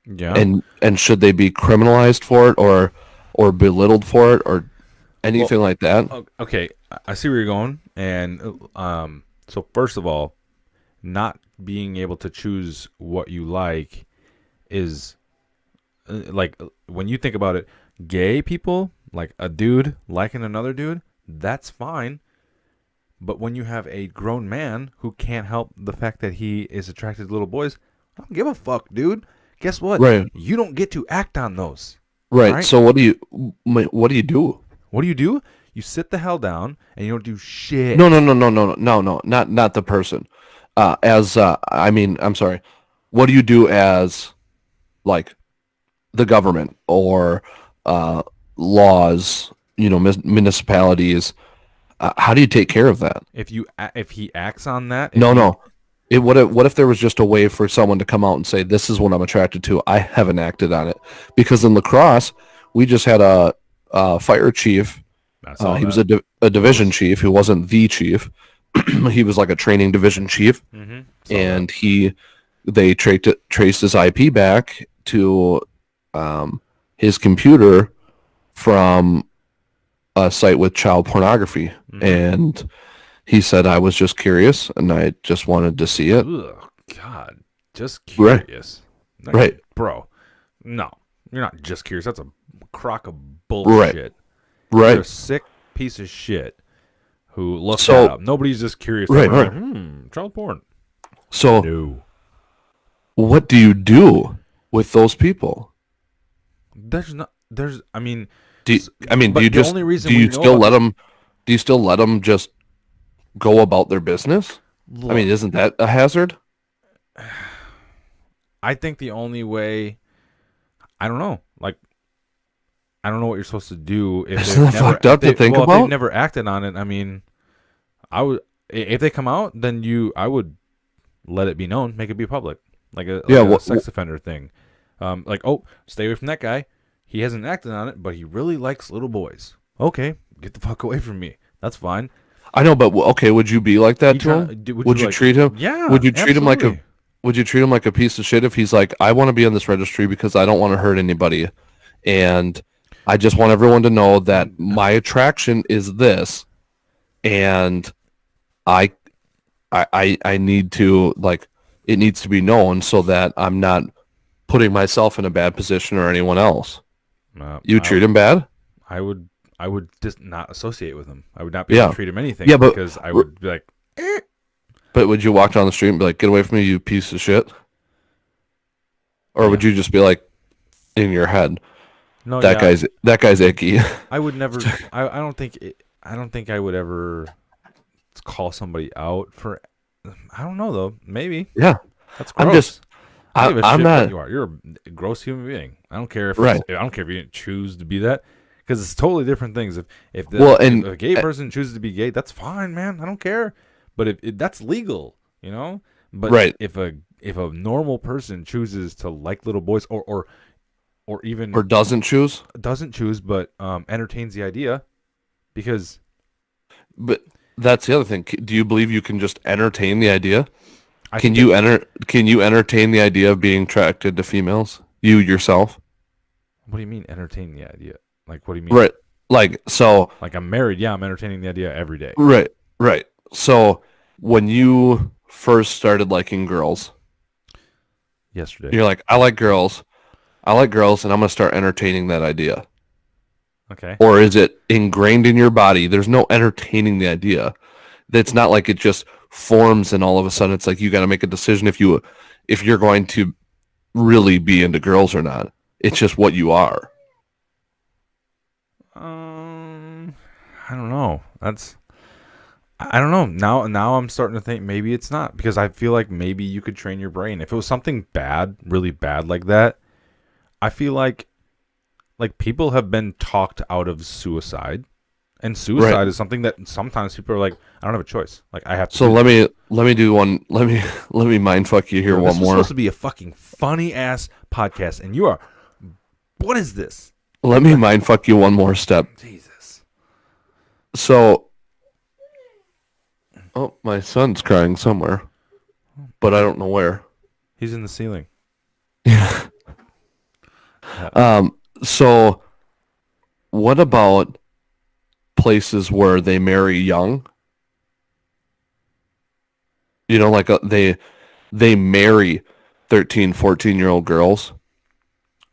Yeah. And should they be criminalized for it or belittled for it or anything like that? Okay, I see where you're going, and so first of all, not being able to choose what you like is like when you think about it, gay people, like a dude liking another dude, that's fine. But when you have a grown man who can't help the fact that he is attracted to little boys, I don't give a fuck, dude. Guess what? Right. You don't get to act on those. Right. So what do you do? What do? You sit the hell down and you don't do shit. No, not the person. I'm sorry. What do you do as like the government or laws, municipalities? How do you take care of that? If he acts on that, No. What if there was just a way for someone to come out and say, "This is what I'm attracted to. I haven't acted on it," because in lacrosse, we just had a fire chief. He was a division chief who wasn't the chief. He was like a training division chief, and they traced his IP back to his computer from a site with child pornography, and he said, "I was just curious, and I just wanted to see it." Ugh, God, just curious, right, bro? No, you're not just curious. That's a crock of bullshit. Right. You're a sick piece of shit who looks that up. Nobody's just curious. Right. Child porn. So, no. What do you do with those people? I mean, do you still let them just go about their business? Look, I mean, isn't that a hazard? I think the only way, I don't know. Like, I don't know what you're supposed to do if Isn't that fucked up to think about? If they've never acted on it, I mean, if they come out, then I would let it be known, make it be public, like a sex offender thing. Stay away from that guy. He hasn't acted on it, but he really likes little boys. Okay, get the fuck away from me. That's fine. I know, but okay, would you be like that to him? Would you treat him? Yeah. Would you treat him like absolutely. Would you treat him like a piece of shit if he's like, I want to be on this registry because I don't want to hurt anybody, and I just want everyone to know that my attraction is this, and I need to, like, it needs to be known so that I'm not putting myself in a bad position or anyone else. You treat him bad? I would just not associate with him. I would not be able to treat him anything because I would be like, But would you walk down the street and be like, "Get away from me, you piece of shit"? Or Yeah. would you just be like, in your head, No, that yeah. guy's icky? I would never. I don't think. I don't think I would ever call somebody out for. I don't know though. Maybe Yeah, that's I'm just, gross. I don't give a I'm shit what not you are. You're a gross human being. I don't care if right. I don't care if you didn't choose to be that, because it's totally different things. Well, If and a gay person chooses to be gay, that's fine, man. I don't care. But if that's legal, you know. But right, if a normal person chooses to like little boys, or even or doesn't choose. doesn't choose but entertains the idea, because But that's the other thing. Do you believe you can just entertain the idea? I Can think you Can you entertain the idea of being attracted to females? You yourself? what do you mean entertain the idea? Like, what do you mean? Right. Like so. Like, I'm married, yeah, I'm entertaining the idea every day. Right. Right. So when you first started liking girls, Yesterday. you're like, I like girls. I like girls, and I'm gonna start entertaining that idea. Okay. Or is it ingrained in your body? There's no entertaining the idea. It's not like it just forms and all of a sudden it's like you got to make a decision if you're going to really be into girls or not. It's just what you are. I don't know. I don't know. Now I'm starting to think maybe it's not, because I feel like maybe you could train your brain. If it was something bad, really bad like that, I feel like people have been talked out of suicide, and suicide Right. is something that sometimes people are like, I don't have a choice. Like, I have to. So let me do one. Let me mind fuck you here Bro, one this was more. supposed to be a fucking funny ass podcast, and you are. What is this? Let me mind fuck you one more step. Jesus. So, oh, my son's crying somewhere, but I don't know where. He's in the ceiling. So what about places where they marry young? You know, like they marry 13, 14-year-old girls,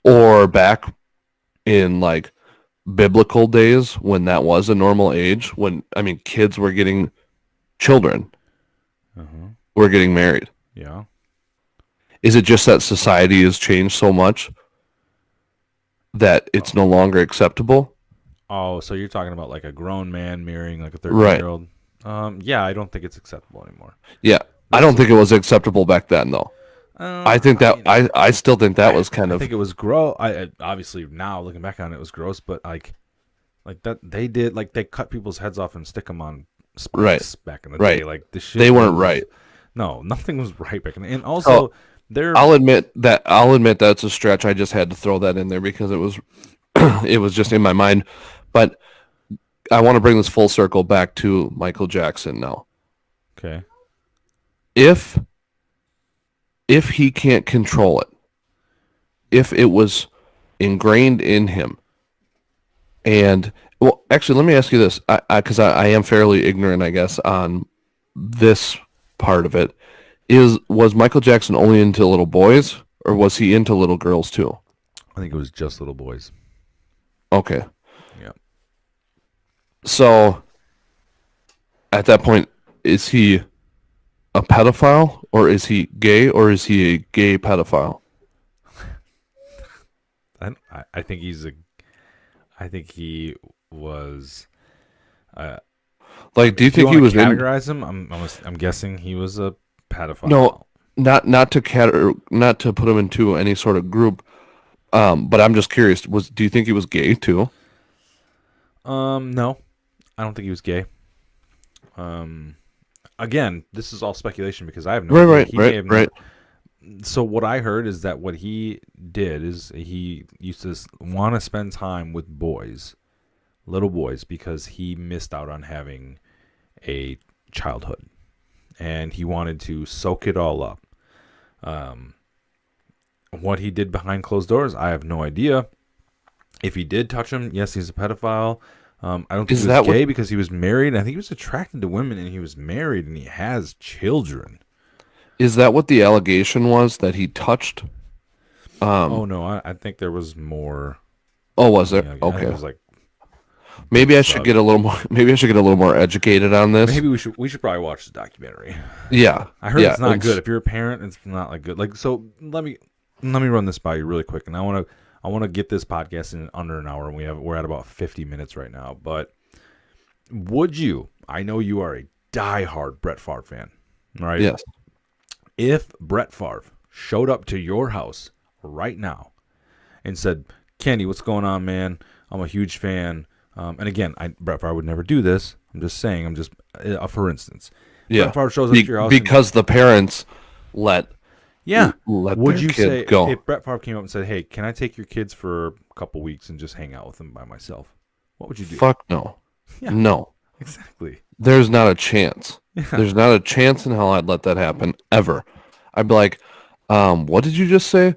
or back in like biblical days when that was a normal age, when I mean kids were getting children, were getting married. Yeah. Is it just that society has changed so much that it's no longer acceptable? Oh, so you're talking about like a grown man marrying like a Right. 13-year-old? Yeah, I don't think it's acceptable anymore. Yeah. I don't think it was acceptable back then though. I think that I still think that was kind I of think it was gross. I obviously, now looking back on it, it was gross, but like that they did, like, they cut people's heads off and stick them on spikes back in the Right. day. Like, the shit they weren't was- right. No, nothing was right back in the, and also they're I'll admit that's a stretch. I just had to throw that in there because it was it was just in my mind. But I want to bring this full circle back to Michael Jackson now. okay. If he can't control it, if it was ingrained in him, and well, actually, let me ask you this, because I am fairly ignorant, I guess, on this part of it. Was Michael Jackson only into little boys, or was he into little girls too? I think it was just little boys. Okay. Yeah. So, at that point, is he a pedophile, or is he gay, or is he a gay pedophile? I think he's a. I think he was. Like, do you If you think he wanna was in? categorize him? I'm guessing he was a pedophile. No, not to put him into any sort of group. But I'm just curious. Do you think he was gay too? No, I don't think he was gay. Again, this is all speculation because I have no idea. He may have Right. So what I heard is that what he did is he used to want to spend time with boys, little boys, because he missed out on having a childhood, and he wanted to soak it all up. What he did behind closed doors, I have no idea. If he did touch him, yes, he's a pedophile. I don't think he was gay because he was married. I think he was attracted to women, and he was married, and he has children. Is that what the allegation was, that he touched? Oh no, I think there was more. Oh, was there? I think Okay. it was like Maybe I should get a little more. Maybe I should get a little more educated on this. Maybe we should probably watch the documentary. Yeah, I heard yeah, it's not good. If you're a parent, it's not like good. Like, so let me run this by you really quick, and I want to get this podcast in under an hour, and we're at about 50 minutes right now. But would you? I know you are a diehard Brett Favre fan, right? Yes. If Brett Favre showed up to your house right now and said, "Kenny, what's going on, man? I'm a huge fan." And again, Brett Favre would never do this. I'm just saying. I'm just for instance. Yeah. Brett Favre shows up to your house because the parents let would their you kid say go. if Brett Favre came up and said, "Hey, can I take your kids for a couple weeks and just hang out with them by myself?" What would you do? Fuck no. Yeah. No. Exactly. There's not a chance. Yeah. There's not a chance in hell I'd let that happen ever. I'd be like, what did you just say?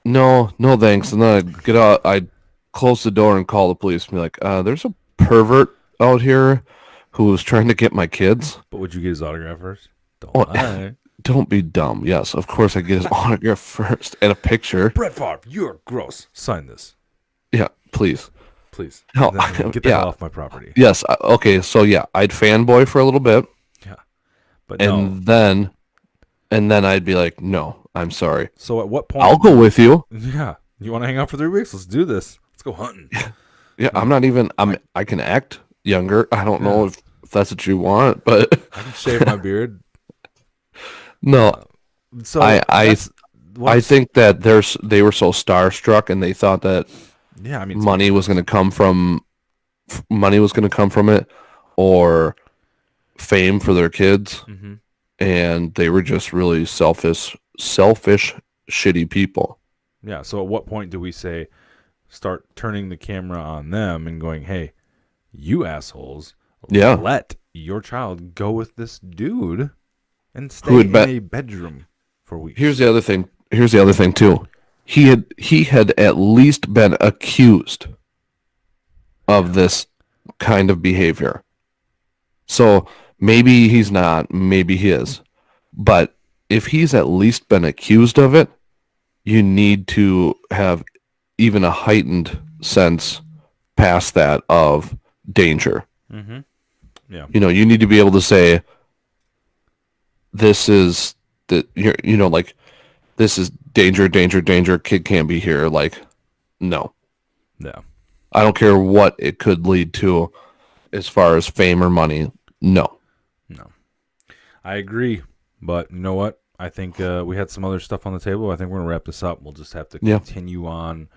No, thanks. And then I'd get out. I'd close the door and call the police and be like, there's a pervert out here who was trying to get my kids. But would you get his autograph first? Don't Oh, lie. Don't be dumb. Yes, of course I get his autograph first and a picture. Brett Favre, you're gross. Sign this, Yeah, please. please. No, Get the hell off my property. Yes. Okay. So yeah, I'd fanboy for a little bit, Yeah. But no. and then I'd be like, no, I'm sorry. So at what point? I'll go with you. Yeah. You want to hang out for 3 weeks? Let's do this. Let's go hunting. Yeah, I'm not even. I can act younger. I don't know if that's what you want, but I can shave my beard. no. So I think that they were so starstruck and they thought that yeah, I mean, money was going to come from it, or fame for their kids, mm-hmm. and they were just really selfish, shitty people. Yeah. So at what point do we start turning the camera on them and going, "Hey, you assholes, let your child go with this dude and stay in a bedroom for weeks." Here's the other thing too. He had at least been accused of this kind of behavior. So maybe he's not, maybe he is. But if he's at least been accused of it, you need to have even a heightened sense past that of danger. Mm-hmm. Yeah. You need to be able to say, this is this is danger, kid can't be here. Like, no. Yeah. I don't care what it could lead to as far as fame or money. No. I agree. But you know what? I think we had some other stuff on the table. I think we're going to wrap this up. We'll just have to continue on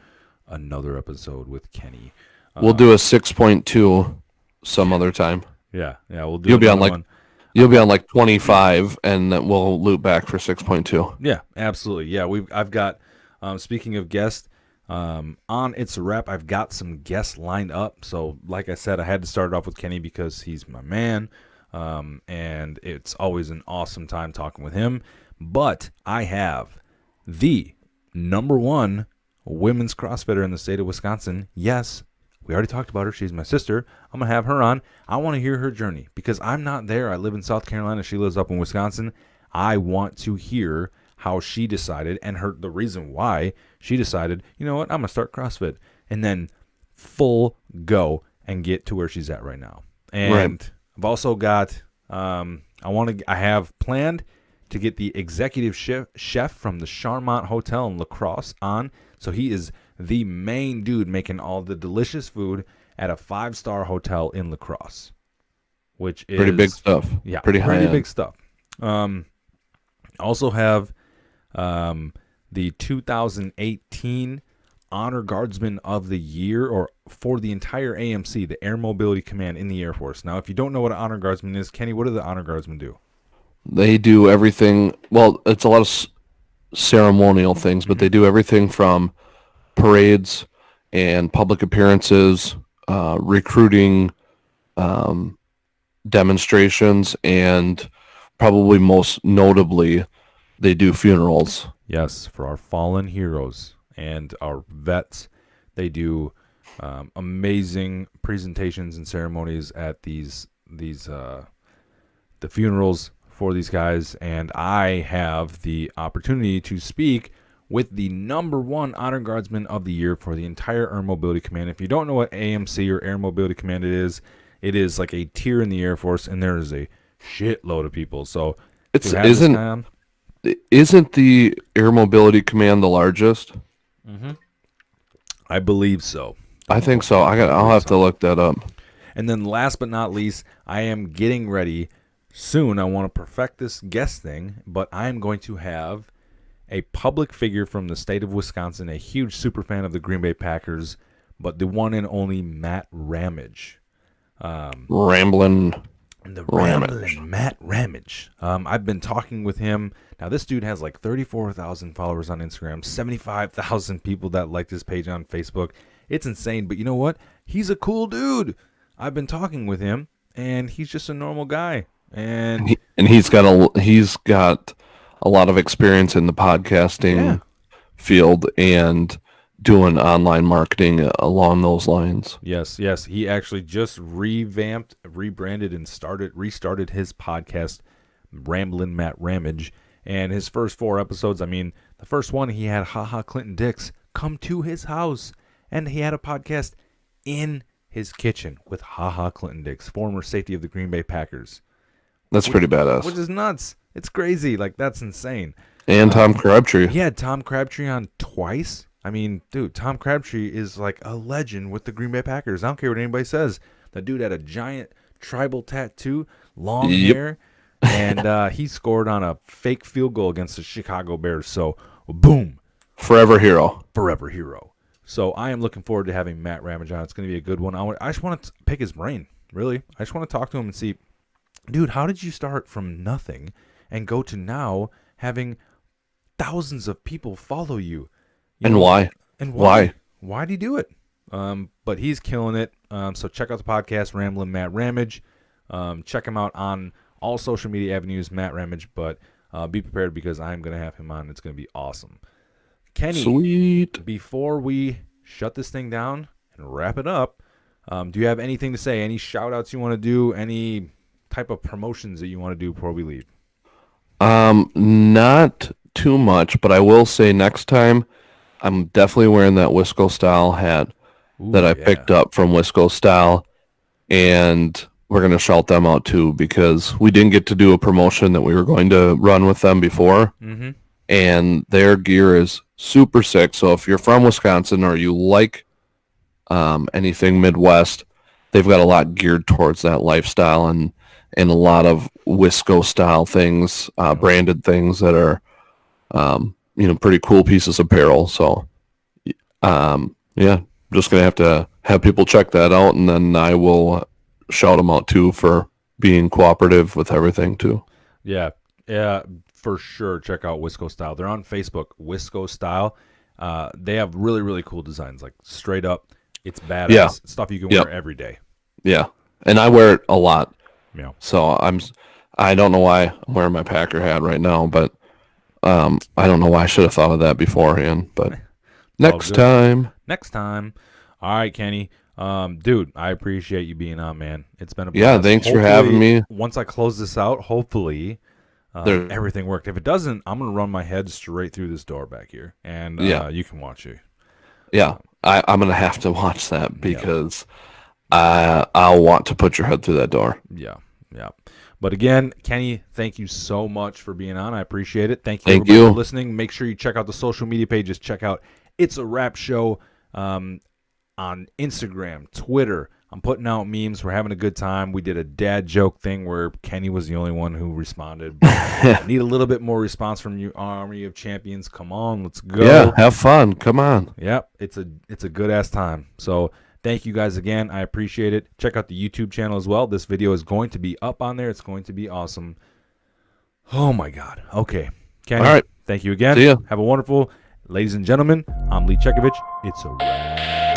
another episode with Kenny. We'll do a 6.2 some other time. Yeah. We'll do. You'll be on one. You'll be on like 25, and then we'll loop back for 6.2. Yeah, absolutely. Yeah, I've got. Speaking of guests, on It's a Wrap, I've got some guests lined up. So, like I said, I had to start it off with Kenny because he's my man, and it's always an awesome time talking with him. But I have the #1 women's CrossFitter in the state of Wisconsin. Yes. We already talked about her. She's my sister. I'm going to have her on. I want to hear her journey because I'm not there. I live in South Carolina. She lives up in Wisconsin. I want to hear how she decided and the reason why she decided, you know what, I'm going to start CrossFit and then full go and get to where she's at right now. And I've also got, I have planned to get the executive chef from the Charmont Hotel in La Crosse on. So he is the main dude making all the delicious food at a 5-star hotel in La Crosse, which is pretty big stuff. Yeah, pretty big stuff. Also have the 2018 Honor Guardsman of the Year, or for the entire AMC, the Air Mobility Command in the Air Force. Now, if you don't know what an Honor Guardsman is, Kenny, what do the Honor Guardsmen do? They do everything. Well, it's a lot of ceremonial things, but they do everything from parades and public appearances, recruiting, demonstrations, and probably most notably, they do funerals. Yes, for our fallen heroes and our vets. They do amazing presentations and ceremonies at the funerals for these guys, and I have the opportunity to speak with the #1 Honor Guardsman of the Year for the entire Air Mobility Command. If you don't know what AMC or Air Mobility Command it is like a tier in the Air Force, and there is a shitload of people. So isn't the Air Mobility Command the largest? I believe so. I think so. I'll have to look that up. And then last but not least, I am getting ready soon. I want to perfect this guest thing, but I am going to have a public figure from the state of Wisconsin, a huge super fan of the Green Bay Packers, but the one and only Matt Ramage. Ramblin' Matt Ramage. I've been talking with him. Now, this dude has like 34,000 followers on Instagram, 75,000 people that like this page on Facebook. It's insane, but you know what? He's a cool dude. I've been talking with him, and he's just a normal guy. And he's got a lot of experience in the podcasting field and doing online marketing along those lines. Yes. He actually just rebranded, and restarted his podcast, Ramblin' Matt Ramage. And his first 4 episodes, I mean, the first one, he had Clinton Dix come to his house, and he had a podcast in his kitchen with Clinton Dix, former safety of the Green Bay Packers. That's pretty badass. Which is nuts. It's crazy. Like, that's insane. And Tom Crabtree. He had Tom Crabtree on twice. I mean, dude, Tom Crabtree is like a legend with the Green Bay Packers. I don't care what anybody says. That dude had a giant tribal tattoo, long hair, and he scored on a fake field goal against the Chicago Bears. So, boom. Forever hero. So, I am looking forward to having Matt Ramage on. It's going to be a good one. I just want to pick his brain, really. I just want to talk to him and see, dude, how did you start from nothing and go to now having thousands of people follow you? And why? Why do you do it? But he's killing it. So check out the podcast, Ramblin' Matt Ramage. Check him out on all social media avenues, Matt Ramage. But be prepared, because I'm going to have him on. It's going to be awesome. Kenny, sweet. Before we shut this thing down and wrap it up, do you have anything to say? Any shout-outs you want to do? Any type of promotions that you want to do before we leave? Not too much, but I will say next time I'm definitely wearing that Wisco Style hat that I picked up from Wisco Style, and we're going to shout them out too, because we didn't get to do a promotion that we were going to run with them before, and their gear is super sick. So if you're from Wisconsin or you like anything Midwest, they've got a lot geared towards that lifestyle, and a lot of Wisco Style things, branded things that are pretty cool pieces of apparel. So, just going to have people check that out, and then I will shout them out too for being cooperative with everything too. Yeah, for sure. Check out Wisco Style. They're on Facebook, Wisco Style. They have really, really cool designs, like straight up. It's badass stuff you can wear every day. Yeah, and I wear it a lot. Yeah. So I don't know why I'm wearing my Packer hat right now, but I don't know why I should have thought of that beforehand, but next time. All right, Kenny. Dude, I appreciate you being on, man. It's been a blast. Yeah, thanks for having me. Once I close this out, hopefully everything worked. If it doesn't, I'm going to run my head straight through this door back here, and you can watch it. Yeah, I'm going to have to watch that, because I'll want to put your head through that door. Yeah. But again, Kenny, thank you so much for being on. I appreciate it. Thank you for listening. Make sure you check out the social media pages. Check out It's a Rap Show on Instagram, Twitter. I'm putting out memes. We're having a good time. We did a dad joke thing where Kenny was the only one who responded. I need a little bit more response from you, Army of Champions. Come on, let's go. Yeah, have fun. Come on. Yep, it's a good-ass time. So thank you guys again. I appreciate it. Check out the YouTube channel as well. This video is going to be up on there. It's going to be awesome. Oh, my God. Okay. Kenny, all right. Thank you again. See ya. Have a wonderful, ladies and gentlemen, I'm Ciokiewicz. It's a wrap.